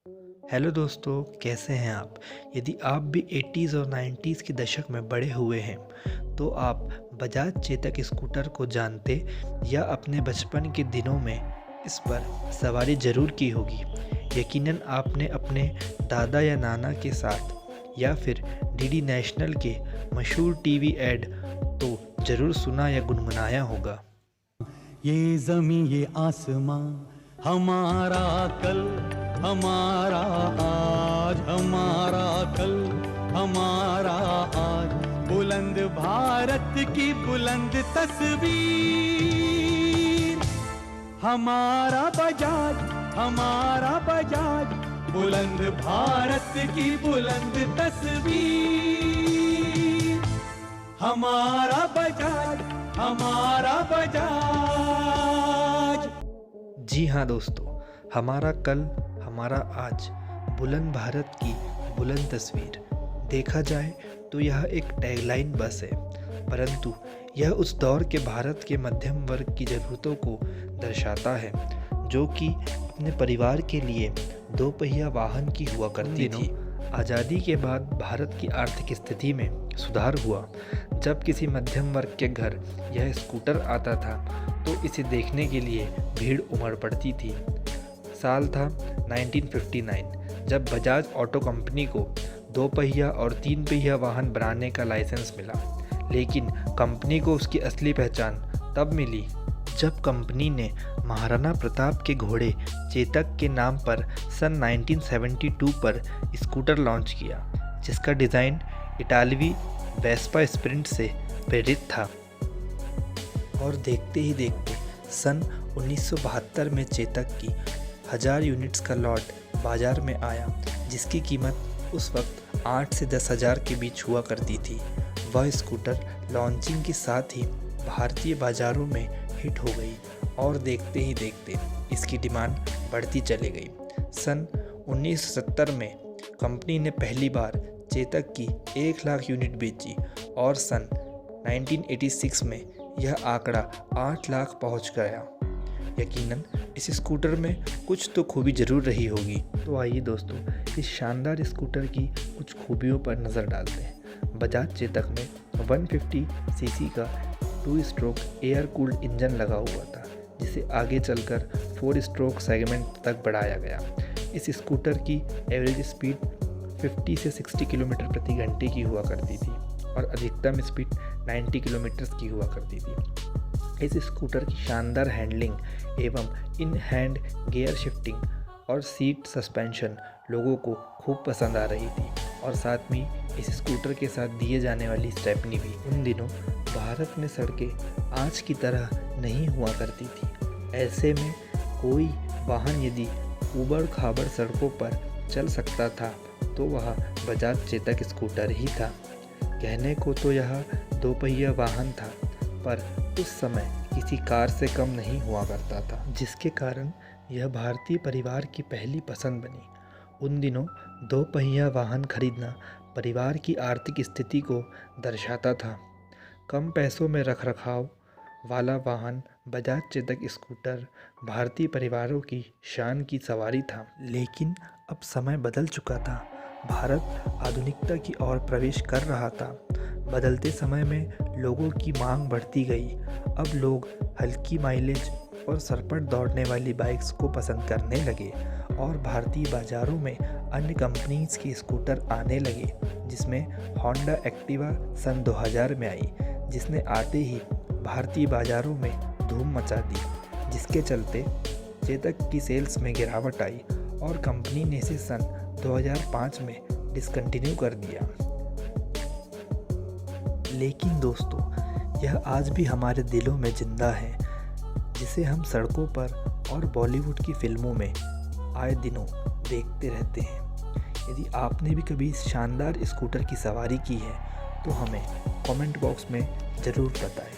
Hello दोस्तों, कैसे हैं आप? यदि आप भी 80s और 90s के दशक में बड़े हुए हैं, तो आप बजाज चेतक स्कूटर को जानते या अपने बचपन के दिनों में इस पर सवारी ज़रूर की होगी। यकीनन आपने अपने दादा या नाना के साथ या फिर डीडी नेशनल के मशहूर टीवी ऐड तो ज़रूर सुना या गुनगुनाया होगा। ये ज़मीं ये आसमां हमारा कल, हमारा आज, हमारा कल, हमारा आज। बुलंद भारत की बुलंद तस्वीर, हमारा बजाज, हमारा बजाज। बुलंद भारत की बुलंद तस्वीर, हमारा बजाज, हमारा बजाज। जी हाँ दोस्तों, हमारा कल हमारा आज, बुलंद भारत की बुलंद तस्वीर। देखा जाए तो यह एक टैगलाइन बस है, परंतु यह उस दौर के भारत के मध्यम वर्ग की ज़रूरतों को दर्शाता है, जो कि अपने परिवार के लिए दो पहिया वाहन की हुआ करती थी। आज़ादी के बाद भारत की आर्थिक स्थिति में सुधार हुआ। जब किसी मध्यम वर्ग के घर यह स्कूटर आता था तो इसे देखने के लिए भीड़ उमड़ पड़ती थी। साल था 1959, जब बजाज ऑटो कंपनी को दो पहिया और तीन पहिया वाहन बनाने का लाइसेंस मिला। लेकिन कंपनी को उसकी असली पहचान तब मिली जब कंपनी ने महाराणा प्रताप के घोड़े चेतक के नाम पर सन 1972 पर स्कूटर लॉन्च किया, जिसका डिज़ाइन इटालवी वेस्पा स्प्रिंट से प्रेरित था। और देखते ही देखते सन 1972 में चेतक की 1000 यूनिट्स का लॉट बाज़ार में आया, जिसकी कीमत उस वक्त 8 से 10,000 के बीच हुआ करती थी। वह स्कूटर लॉन्चिंग के साथ ही भारतीय बाज़ारों में हिट हो गई और देखते ही देखते इसकी डिमांड बढ़ती चली गई। सन 1970 में कंपनी ने पहली बार चेतक की 1 लाख यूनिट बेची और सन 1986 में यह आंकड़ा 8 लाख पहुंच गया। यकीनन इस स्कूटर में कुछ तो खूबी ज़रूर रही होगी। तो आइए दोस्तों, इस शानदार स्कूटर की कुछ खूबियों पर नज़र डालते हैं। बजाज चेतक में 150 सीसी का 2 स्ट्रोक एयर कूल्ड इंजन लगा हुआ था, जिसे आगे चलकर 4 स्ट्रोक सेगमेंट तक बढ़ाया गया। इस स्कूटर की एवरेज स्पीड 50 से 60 किलोमीटर प्रति घंटे की हुआ करती थी और अधिकतम स्पीड 90 किलोमीटर की हुआ करती थी। इस स्कूटर की शानदार हैंडलिंग एवं इन हैंड गियर शिफ्टिंग और सीट सस्पेंशन लोगों को खूब पसंद आ रही थी, और साथ में इस स्कूटर के साथ दिए जाने वाली स्टेपनी भी। उन दिनों भारत में सड़कें आज की तरह नहीं हुआ करती थी। ऐसे में कोई वाहन यदि ऊबड़ खाबड़ सड़कों पर चल सकता था तो वह बजाज चेतक स्कूटर ही था। कहने को तो यह दो पहिया वाहन था, पर उस समय किसी कार से कम नहीं हुआ करता था, जिसके कारण यह भारतीय परिवार की पहली पसंद बनी। उन दिनों दो पहिया वाहन खरीदना परिवार की आर्थिक स्थिति को दर्शाता था। कम पैसों में रखरखाव वाला वाहन बजाज चेतक स्कूटर भारतीय परिवारों की शान की सवारी था। लेकिन अब समय बदल चुका था। भारत आधुनिकता की ओर प्रवेश कर रहा था। बदलते समय में लोगों की मांग बढ़ती गई। अब लोग हल्की माइलेज और सरपट दौड़ने वाली बाइक्स को पसंद करने लगे और भारतीय बाज़ारों में अन्य कंपनीज के स्कूटर आने लगे, जिसमें होंडा एक्टिवा सन 2000 में आई, जिसने आते ही भारतीय बाज़ारों में धूम मचा दी, जिसके चलते चेतक की सेल्स में गिरावट आई और कंपनी ने इसे सन 2005 में डिसकंटिन्यू कर दिया। लेकिन दोस्तों, यह आज भी हमारे दिलों में जिंदा है, जिसे हम सड़कों पर और बॉलीवुड की फिल्मों में आए दिनों देखते रहते हैं। यदि आपने भी कभी इस शानदार स्कूटर की सवारी की है तो हमें कमेंट बॉक्स में ज़रूर बताएं।